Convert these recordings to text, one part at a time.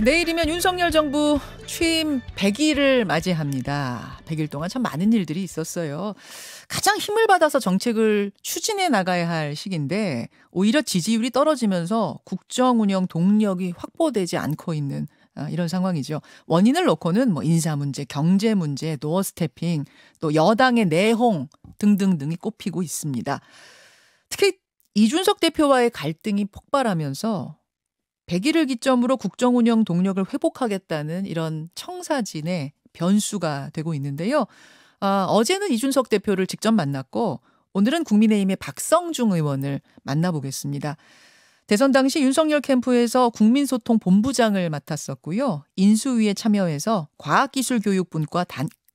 내일이면 윤석열 정부 취임 100일을 맞이합니다. 100일 동안 참 많은 일들이 있었어요. 가장 힘을 받아서 정책을 추진해 나가야 할 시기인데 오히려 지지율이 떨어지면서 국정 운영 동력이 확보되지 않고 있는 이런 상황이죠. 원인을 놓고는 뭐 인사 문제, 경제 문제, 도어 스태핑, 또 여당의 내홍 등등등이 꼽히고 있습니다. 특히 이준석 대표와의 갈등이 폭발하면서 100일을 기점으로 국정 운영 동력을 회복하겠다는 이런 청사진의 변수가 되고 있는데요. 어제는 이준석 대표를 직접 만났고 오늘은 국민의힘의 박성중 의원을 만나보겠습니다. 대선 당시 윤석열 캠프에서 국민소통 본부장을 맡았었고요. 인수위에 참여해서 과학기술교육분과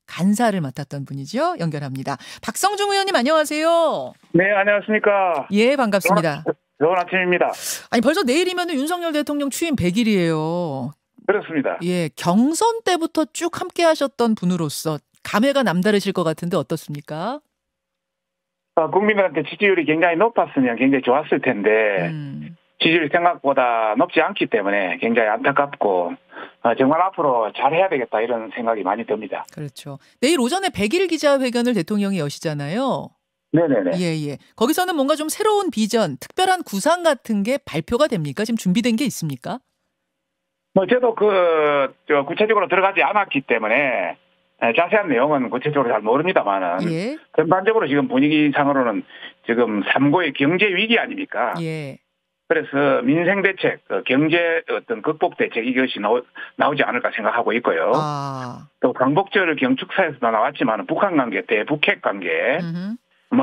간사를 맡았던 분이죠. 연결합니다. 박성중 의원님 안녕하세요. 네, 안녕하십니까. 예, 반갑습니다. 좋은 아침입니다. 아니 벌써 내일이면 윤석열 대통령 취임 100일이에요. 그렇습니다. 예, 경선 때부터 쭉 함께 하셨던 분으로서 감회가 남다르실 것 같은데 어떻습니까? 국민들한테 지지율이 굉장히 높았으면 굉장히 좋았을 텐데 지지율이 생각보다 높지 않기 때문에 굉장히 안타깝고 정말 앞으로 잘해야 되겠다 이런 생각이 많이 듭니다. 그렇죠. 내일 오전에 100일 기자회견을 대통령이 여시잖아요. 네네네. 예. 거기서는 뭔가 좀 새로운 비전, 특별한 구상 같은 게 발표가 됩니까? 지금 준비된 게 있습니까? 저도 구체적으로 들어가지 않았기 때문에 자세한 내용은 구체적으로 잘 모릅니다만은 예. 전반적으로 지금 분위기상으로는 지금 3고의 경제 위기 아닙니까? 예. 그래서 민생 대책, 경제 어떤 극복 대책 이것이 나오지 않을까 생각하고 있고요. 또 광복절 경축사에서도 나왔지만 북한 관계, 대북핵 관계,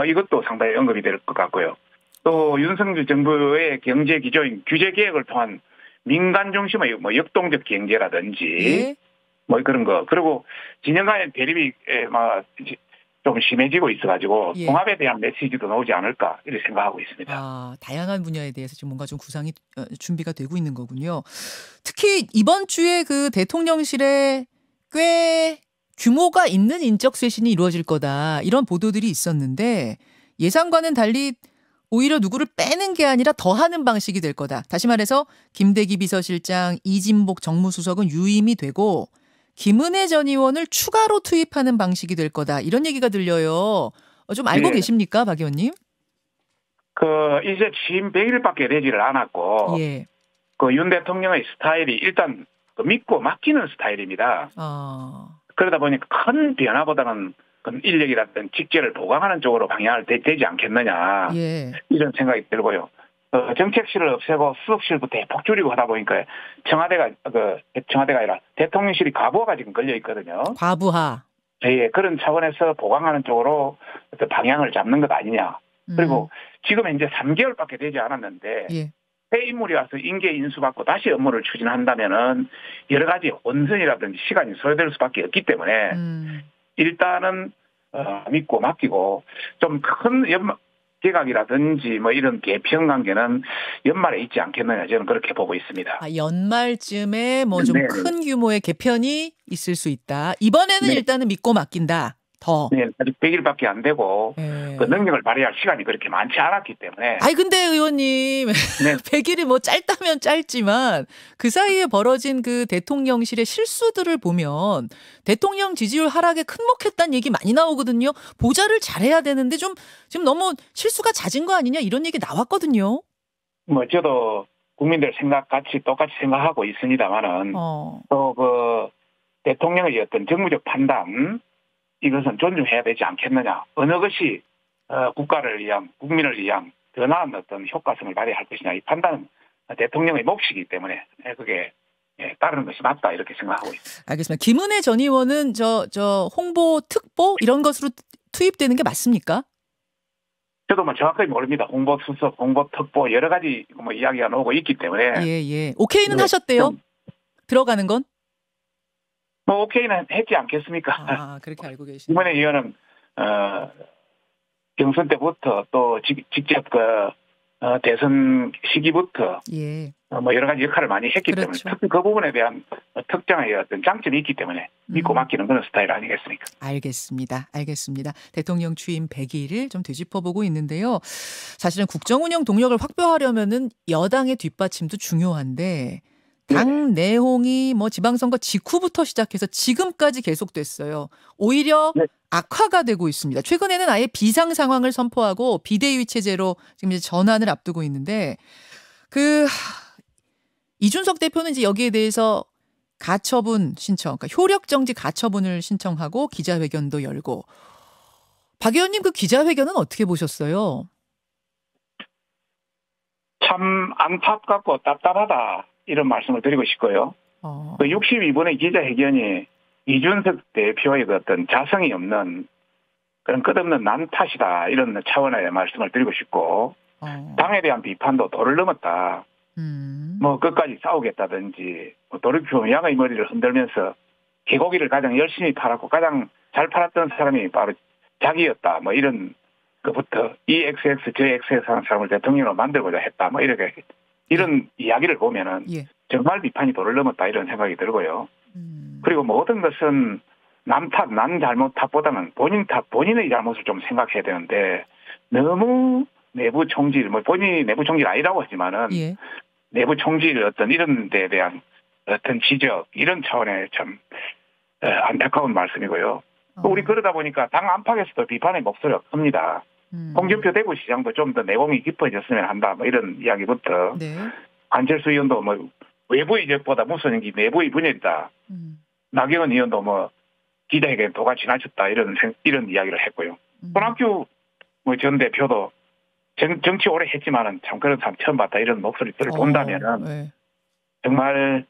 이것도 상당히 언급이 될 것 같고요. 또 윤석열 정부의 경제 기조인 규제 개혁을 통한 민간 중심의 역동적 경제라든지 그런 거. 그리고 진영 간의 대립이 좀 심해지고 있어가지고 통합에 대한 메시지도 나오지 않을까 이렇게 생각하고 있습니다. 다양한 분야에 대해서 지금 뭔가 좀 구상이 준비가 되고 있는 거군요. 특히 이번 주에 그 대통령실에 꽤 규모가 있는 인적 쇄신이 이루어질 거다 이런 보도들이 있었는데 예상과는 달리 오히려 누구를 빼는 게 아니라 더하는 방식이 될 거다. 다시 말해서 김대기 비서실장, 이진복 정무수석은 유임이 되고 김은혜 전 의원을 추가로 투입하는 방식이 될 거다. 이런 얘기가 들려요. 좀 알고 계십니까, 박 의원님? 이제 취임 100일밖에 되지를 않았고 윤 대통령의 스타일이 일단 믿고 맡기는 스타일입니다. 그러다 보니까 큰 변화보다는 인력이라든 직제를 보강하는 쪽으로 방향을 되지 않겠느냐 이런 생각이 들고요. 정책실을 없애고 수석실부터 대폭 줄이고 하다 보니까 청와대가 아니라 대통령실이 과부하가 지금 걸려 있거든요. 과부하. 예, 그런 차원에서 보강하는 쪽으로 어떤 방향을 잡는 것 아니냐. 그리고 지금 현재 3개월밖에 되지 않았는데 새 인물이 와서 인계 인수받고 다시 업무를 추진한다면은 여러 가지 원선이라든지 시간이 소요될 수밖에 없기 때문에 일단은 믿고 맡기고 좀 큰 개각이라든지 이런 개편 관계는 연말에 있지 않겠느냐 저는 그렇게 보고 있습니다. 연말쯤에 좀 큰 규모의 개편이 있을 수 있다. 이번에는 일단은 믿고 맡긴다. 네, 아직 100일밖에 안 되고 그 능력을 발휘할 시간이 그렇게 많지 않았기 때문에. 근데 의원님 100일이 짧다면 짧지만 그 사이에 벌어진 그 대통령실의 실수들을 보면 대통령 지지율 하락에 큰몫했다는 얘기 많이 나오거든요. 보좌를 잘해야 되는데 지금 너무 실수가 잦은 거 아니냐 이런 얘기 나왔거든요. 저도 국민들 생각 똑같이 생각하고 있습니다만은 또 대통령의 어떤 정무적 판단 이것은 존중해야 되지 않겠느냐. 어느 것이 국가를 위한 국민을 위한 더 나은 어떤 효과성을 발휘할 것이냐. 이 판단은 대통령의 몫이기 때문에 그게 따르는 것이 맞다 이렇게 생각하고 있습니다. 알겠습니다. 김은혜 전 의원은 홍보 특보 이런 것으로 투입되는 게 맞습니까? 저도 정확하게 모릅니다. 홍보 수석, 홍보 특보 여러 가지 이야기가 나오고 있기 때문에. 오케이는 하셨대요? 들어가는 건? 오케이는 했지 않겠습니까? 그렇게 알고 계시네요. 이번에 의원은 경선 때부터 또 직접 대선 시기부터 여러 가지 역할을 많이 했기 때문에 특히 그 부분에 대한 특정의 어떤 장점이 있기 때문에 믿고 맡기는 그런 스타일 아니겠습니까? 알겠습니다. 대통령 취임 100일을 좀 되짚어보고 있는데요. 사실은 국정 운영 동력을 확보하려면은 여당의 뒷받침도 중요한데 당 내홍이 뭐 지방선거 직후부터 시작해서 지금까지 계속됐어요. 오히려 네. 악화가 되고 있습니다. 최근에는 아예 비상 상황을 선포하고 비대위 체제로 지금 이제 전환을 앞두고 있는데 이준석 대표는 이제 여기에 대해서 가처분 신청, 그러니까 효력정지 가처분을 신청하고 기자회견도 열고. 박 의원님 그 기자회견은 어떻게 보셨어요? 참 안타깝고 답답하다 이런 말씀을 드리고 싶고요. 그 62분의 기자회견이 이준석 대표의 그 어떤 자성이 없는 그런 끝없는 난 탓이다 이런 차원의 말씀을 드리고 싶고 당에 대한 비판도 도를 넘었다. 뭐 끝까지 싸우겠다든지 돌이켜 양의 머리를 흔들면서 개고기를 가장 열심히 팔았고 가장 잘 팔았던 사람이 바로 자기였다. 뭐 이런 그부터 이 XX 저 XX 하는 사람을 대통령으로 만들고자 했다. 뭐 이렇게 이런 이야기를 보면은 정말 비판이 도를 넘었다 이런 생각이 들고요. 그리고 모든 것은 남 탓, 난 잘못 탓보다는 본인 탓, 본인의 잘못을 좀 생각해야 되는데 너무 내부 총질, 뭐 본인이 내부 총질 아니라고 하지만은 내부 총질 어떤 이런 데에 대한 어떤 지적 이런 차원의 참 안타까운 말씀이고요. 우리 그러다 보니까 당 안팎에서도 비판의 목소리가 큽니다. 홍준표 대구시장도 좀 더 내공이 깊어졌으면 한다. 뭐 이런 이야기부터 안철수 의원도 뭐 외부 이적보다 무서운 게 내부의 분열이다. 나경원 의원도 뭐 기자에게 도가 지나쳤다 이런 이야기를 했고요. 손학규 뭐 전 대표도 정치 오래 했지만은 참 그런 사람 처음 봤다 이런 목소리들을 본다면은 정말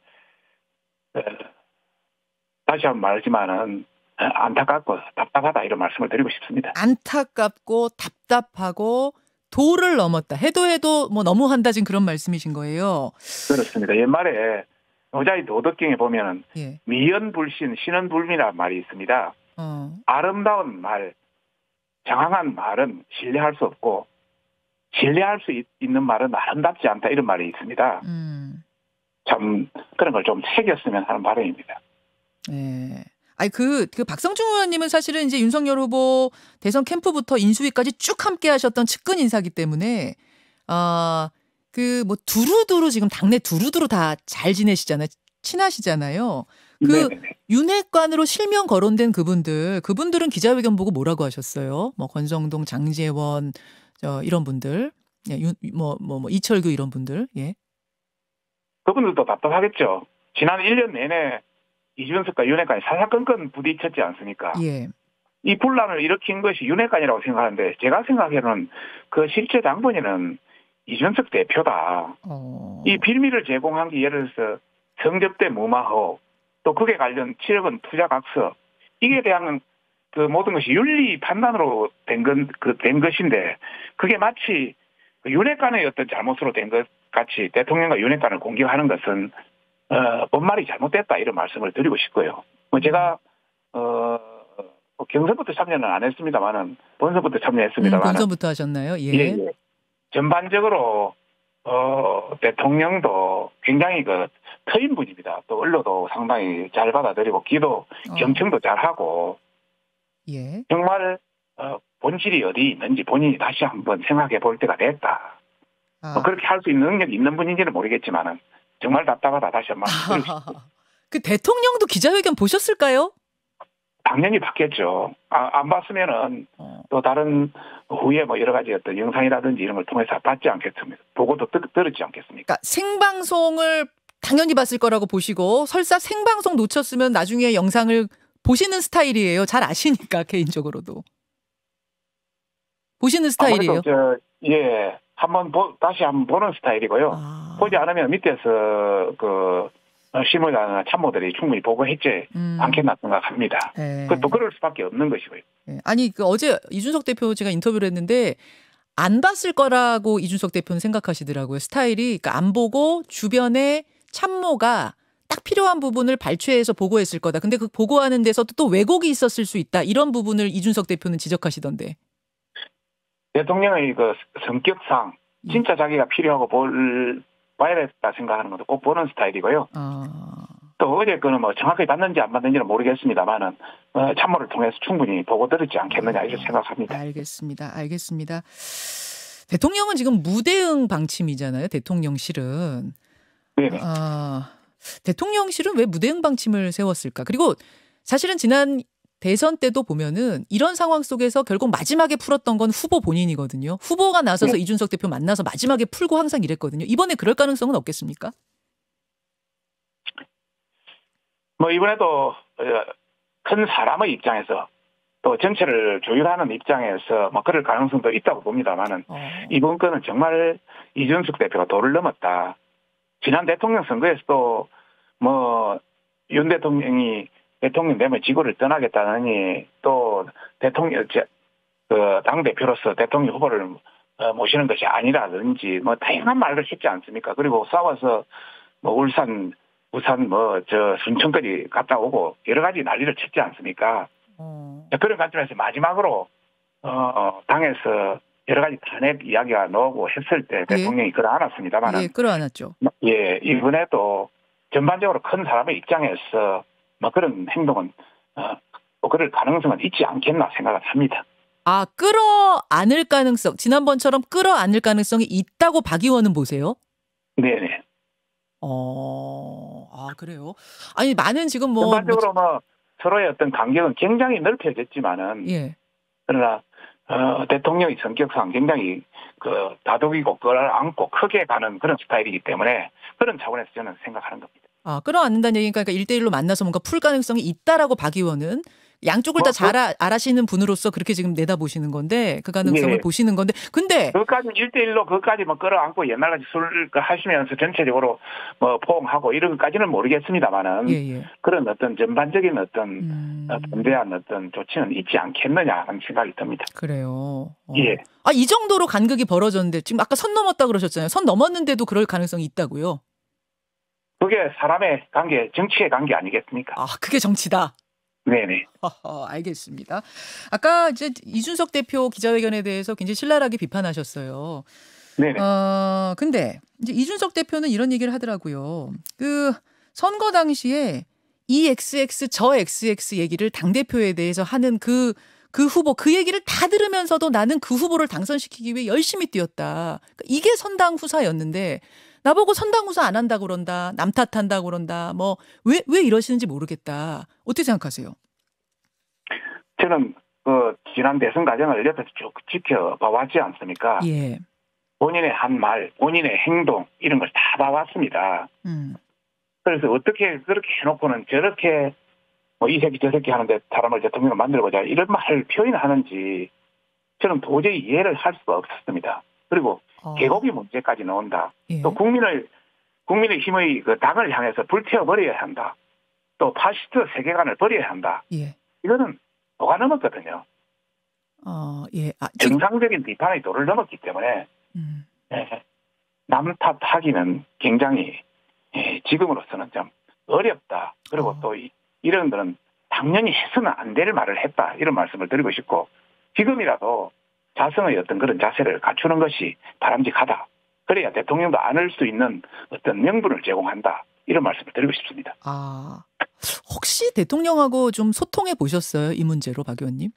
다시 한번 말하지만은 안타깝고 답답하다 이런 말씀을 드리고 싶습니다. 안타깝고 답답하고 도를 넘었다. 해도 뭐 너무한다 지금 그런 말씀이신 거예요. 그렇습니다. 옛말에 노자의 도덕경에 보면은 미연불신 신은불미라는 말이 있습니다. 아름다운 말, 장황한 말은 신뢰할 수 없고 신뢰할 수 있는 말은 아름답지 않다 이런 말이 있습니다. 참 그런 걸 좀 새겼으면 하는 바람입니다. 네. 아니 그 박성중 의원님은 사실은 이제 윤석열 후보 대선 캠프부터 인수위까지 쭉 함께 하셨던 측근 인사기 때문에 뭐 두루두루 지금 당내 두루두루 다 잘 지내시잖아요. 친하시잖아요. 윤핵관으로 실명 거론된 그분들은 기자회견 보고 뭐라고 하셨어요? 뭐 권성동, 장제원 이런 분들, 이철규 이런 분들, 그분들도 답답하겠죠. 지난 1년 내내 이준석과 윤핵관이 사사건건 부딪혔지 않습니까? 이 분란을 일으킨 것이 윤핵관이라고 생각하는데 제가 생각에는 그 실제 장본인은 이준석 대표다. 이 빌미를 제공한 게 예를 들어서 성접대 무마호 또 그에 관련 7억 원 투자 각서 이게 대한 그 모든 것이 윤리 판단으로 된 것인데 그게 마치 윤핵관의 어떤 잘못으로 된 것 같이 대통령과 윤핵관을 공격하는 것은 본말이 잘못됐다 이런 말씀을 드리고 싶고요. 뭐 제가 경선부터 참여는 안 했습니다만은 본선부터 참여했습니다만 본선부터 하셨나요? 전반적으로 대통령도 굉장히 그 터인 분입니다. 또 언론도 상당히 잘 받아들이고 기도 경청도 잘하고 정말 본질이 어디 있는지 본인이 다시 한번 생각해 볼 때가 됐다. 그렇게 할 수 있는 능력이 있는 분인지는 모르겠지만은. 정말 답답하다 다시 한번 말씀드리겠습니다. 그 대통령도 기자회견 보셨을까요? 당연히 봤겠죠. 안 봤으면은 또 다른 후에 뭐 여러 가지 어떤 영상이라든지 이런 걸 통해서 봤지 않겠습니까? 보고도 들었지 않겠습니까? 그러니까 생방송을 당연히 봤을 거라고 보시고 설사 생방송 놓쳤으면 나중에 영상을 보시는 스타일이에요. 잘 아시니까 개인적으로도. 보시는 스타일이에요? 다시 한번 보는 스타일이고요. 보지 않으면 밑에서 실무자나 참모들이 충분히 보고했지 않겠나 생각합니다. 또 그럴 수밖에 없는 것이고요. 아니 어제 이준석 대표 제가 인터뷰를 했는데 안 봤을 거라고 이준석 대표는 생각하시더라고요. 스타일이 그러니까 안 보고 주변에 참모가 딱 필요한 부분을 발췌해서 보고했을 거다. 근데 그 보고하는 데서 또 왜곡이 있었을 수 있다. 이런 부분을 이준석 대표는 지적하시던데. 대통령의 그 성격상 진짜 자기가 필요하고 봐야 됐다 생각하는 것도 꼭 보는 스타일이고요. 또 어제 거는 뭐 정확하게 봤는지 안 봤는지는 모르겠습니다만은 참모를 통해서 충분히 보고 들었지 않겠느냐 이렇게 생각합니다. 알겠습니다. 대통령은 지금 무대응 방침이잖아요. 대통령실은. 네네. 대통령실은 왜 무대응 방침을 세웠을까? 그리고 사실은 지난 대선 때도 보면은 이런 상황 속에서 결국 마지막에 풀었던 건 후보 본인이거든요. 후보가 나서서 네. 이준석 대표 만나서 마지막에 풀고 항상 이랬거든요. 이번에 그럴 가능성은 없겠습니까? 뭐 이번에도 큰 사람의 입장에서 또 전체를 조율하는 입장에서 뭐 그럴 가능성도 있다고 봅니다만은 이번 건은 정말 이준석 대표가 도를 넘었다. 지난 대통령 선거에서도 뭐 윤 대통령이 대통령 되면 지구를 떠나겠다느니 또 대통령 당 대표로서 대통령 후보를 모시는 것이 아니라든지 뭐 다양한 말을 했지 않습니까? 그리고 싸워서 뭐 울산, 부산 순천까지 갔다 오고 여러 가지 난리를 쳤지 않습니까? 그런 관점에서 마지막으로 당에서 여러 가지 탄핵 이야기가 나오고 했을 때 대통령이 끌어안았습니다만은 끌어안았죠. 이번에도 전반적으로 큰 사람의 입장에서 뭐 그런 행동은 그럴 가능성은 있지 않겠나 생각을 합니다. 끌어안을 가능성, 지난번처럼 끌어안을 가능성이 있다고 박 의원은 보세요? 네네. 그래요? 아니, 많은 지금 전반적으로 서로의 어떤 간격은 굉장히 넓혀졌지만은, 그러나, 대통령의 성격상 굉장히 다독이고 끌어안고 크게 가는 그런 스타일이기 때문에 그런 차원에서 저는 생각하는 겁니다. 끌어안는다는 얘기니까 1대1로 만나서 뭔가 풀 가능성이 있다라고 박 의원은 양쪽을 다 잘 알아시는 분으로서 그렇게 지금 내다보시는 건데 그 가능성을 보시는 건데 근데 그것까지 1대1로 그것까지 끌어안고 옛날같이 술 하시면서 전체적으로 포옹하고 이런 것까지는 모르겠습니다만은 그런 어떤 전반적인 어떤 담대한 어떤 조치는 있지 않겠느냐 하는 생각이 듭니다. 그래요. 이 정도로 간극이 벌어졌는데 지금 아까 선 넘었다 그러셨잖아요. 선 넘었는데도 그럴 가능성이 있다고요? 그게 사람의 관계, 정치의 관계 아니겠습니까? 그게 정치다. 네네. 알겠습니다. 아까 이제 이준석 대표 기자회견에 대해서 굉장히 신랄하게 비판하셨어요. 네네. 근데 이제 이준석 대표는 이런 얘기를 하더라고요. 선거 당시에 이 XX 저 XX 얘기를 당대표에 대해서 하는 그 후보 그 얘기를 다 들으면서도 나는 그 후보를 당선시키기 위해 열심히 뛰었다. 그러니까 이게 선당 후사였는데 나보고 선당 후사 안 한다고 그런다. 남 탓한다고 그런다. 왜 이러시는지 모르겠다. 어떻게 생각하세요? 저는 지난 대선 과정을 옆에서 쭉 지켜봐 왔지 않습니까? 본인의 한 말, 본인의 행동 이런 걸 다 봐왔습니다. 그래서 어떻게 그렇게 해놓고는 저렇게 이 새끼 저 새끼 하는데 사람을 대통령으로 만들고자 이런 말을 표현하는지 저는 도저히 이해를 할 수가 없었습니다. 그리고 계곡이 문제까지 나온다. 또 국민의 힘의 당을 향해서 불태워버려야 한다. 또 파시스트 세계관을 버려야 한다. 이거는 도가 넘었거든요. 정상적인 비판의 도를 넘었기 때문에 남 탓하기는 굉장히 지금으로서는 좀 어렵다. 그리고 또 이런 거는 당연히 해서는 안 될 말을 했다. 이런 말씀을 드리고 싶고 지금이라도 자성의 어떤 그런 자세를 갖추는 것이 바람직하다. 그래야 대통령도 안을 수 있는 어떤 명분을 제공한다. 이런 말씀을 드리고 싶습니다. 혹시 대통령하고 좀 소통해 보셨어요? 이 문제로 박 의원님?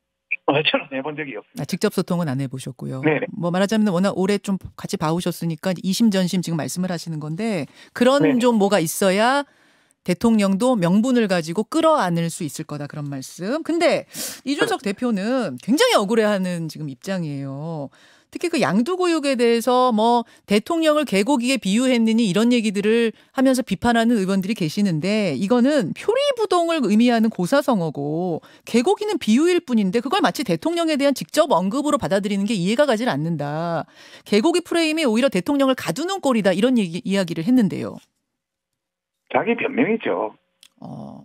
저는 해본 적이 없습니다. 직접 소통은 안 해보셨고요. 네. 말하자면 워낙 오래 좀 같이 봐오셨으니까 이심전심 지금 말씀을 하시는 건데 그런 좀 뭐가 있어야 대통령도 명분을 가지고 끌어안을 수 있을 거다 그런 말씀. 근데 이준석 대표는 굉장히 억울해하는 지금 입장이에요. 특히 그 양두구육에 대해서 대통령을 개고기에 비유했느니 이런 얘기들을 하면서 비판하는 의원들이 계시는데 이거는 표리부동을 의미하는 고사성어고 개고기는 비유일 뿐인데 그걸 마치 대통령에 대한 직접 언급으로 받아들이는 게 이해가 가질 않는다. 개고기 프레임이 오히려 대통령을 가두는 꼴이다 이런 이야기를 했는데요. 자기 변명이죠.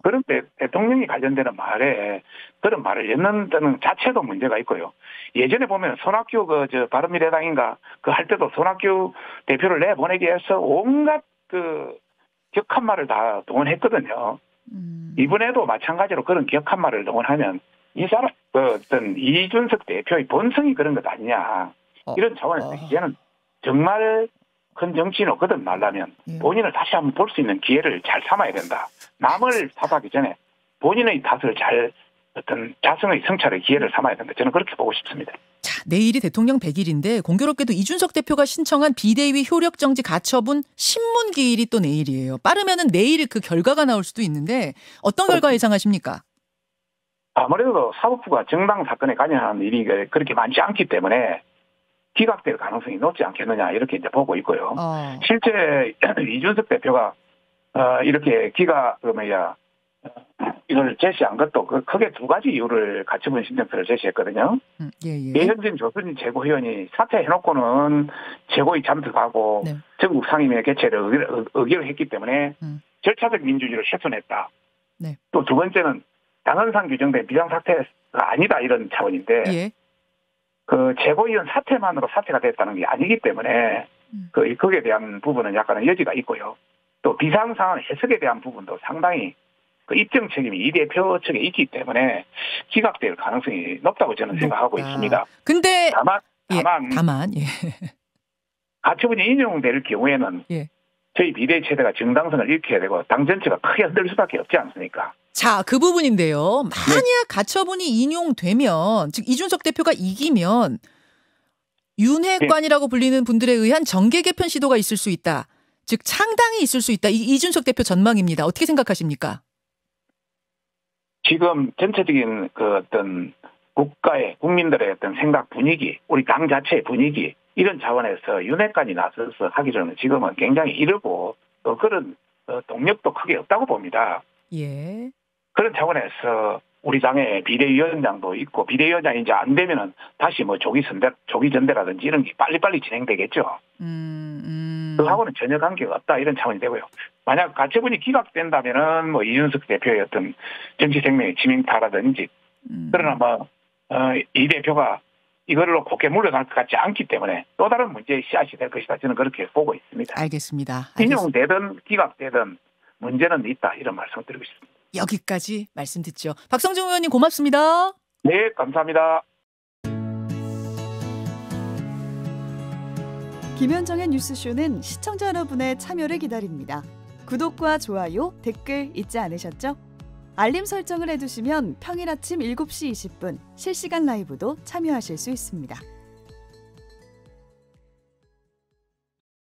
그런데 대통령이 관련되는 말에 그런 말을 엮는다는 자체도 문제가 있고요. 예전에 보면 손학규 바른미래당인가 할 때도 손학규 대표를 내보내기 위해서 온갖 격한 말을 다 동원했거든요. 이번에도 마찬가지로 그런 격한 말을 동원하면 이 사람 어떤 이준석 대표의 본성이 그런 것 아니냐. 이런 차원에서 이제는 정말 큰 정치인으로 거듭나려면 본인을 다시 한번 볼 수 있는 기회를 잘 삼아야 된다. 남을 탓하기 전에 본인의 탓을 잘 어떤 자성의 성찰의 기회를 삼아야 된다. 저는 그렇게 보고 싶습니다. 자, 내일이 대통령 100일인데 공교롭게도 이준석 대표가 신청한 비대위 효력정지 가처분 신문기일이 또 내일이에요. 빠르면은 내일 그 결과가 나올 수도 있는데 어떤 결과 예상하십니까? 아무래도 사법부가 정당 사건에 관여하는 일이 그렇게 많지 않기 때문에 기각될 가능성이 높지 않겠느냐 이렇게 이제 보고 있고요. 실제 이준석 대표가 이렇게 이걸 제시한 것도 크게 두 가지 이유를 가처분 신청서를 제시했거든요. 예현진 조선인 최고위원이 사퇴해놓고는 최고위 참석하고 네. 전국 상임위 개최를 의결을 했기 때문에 절차적 민주주의를 훼손했다. 네. 또 두 번째는 당헌상 규정된 비상사태가 아니다 이런 차원인데 예. 그 최고위원 사퇴만으로 사퇴가 됐다는 게 아니기 때문에 거기에 대한 부분은 약간의 여지가 있고요. 또 비상상황 해석에 대한 부분도 상당히 그 입증 책임이 이 대표 측에 있기 때문에 기각될 가능성이 높다고 저는 생각하고 있습니다. 근데 다만 예. 가처분이 인용될 경우에는 예. 저희 비대위 체제가 정당성을 잃게 되고 당 전체가 크게 흔들 수밖에 없지 않습니까? 자, 그 부분인데요. 만약 네. 가처분이 인용되면 즉 이준석 대표가 이기면 윤핵관이라고 불리는 분들에 의한 정계 개편 시도가 있을 수 있다. 즉 창당이 있을 수 있다. 이준석 대표 전망입니다. 어떻게 생각하십니까? 지금 전체적인 그 어떤 국민들의 어떤 생각 분위기, 우리 당 자체의 분위기 이런 차원에서 윤핵관이 나서서 하기로는 지금은 굉장히 이르고 또 그런 동력도 크게 없다고 봅니다. 예. 그런 차원에서 우리 당의 비대위원장도 있고 비대위원장이 이제 안 되면은 다시 뭐 조기 전대라든지 이런 게 빨리빨리 진행되겠죠. 그하고는 전혀 관계가 없다 이런 차원이 되고요. 만약 가처분이 기각된다면은 뭐 이준석 대표의 어떤 정치 생명의 지명타라든지 그러나 뭐 이 대표가 이걸로 곱게 물러갈 것 같지 않기 때문에 또 다른 문제의 씨앗이 될 것이다. 저는 그렇게 보고 있습니다. 알겠습니다. 인용되든 기각되든 문제는 있다 이런 말씀을 드리고 있습니다. 여기까지 말씀 듣죠. 박성중 의원님 고맙습니다. 네, 감사합니다. 김현정의 뉴스쇼는 시청자 여러분의 참여를 기다립니다. 구독과 좋아요, 댓글 잊지 않으셨죠? 알림 설정을 해두시면 평일 아침 7시 20분 실시간 라이브도 참여하실 수 있습니다.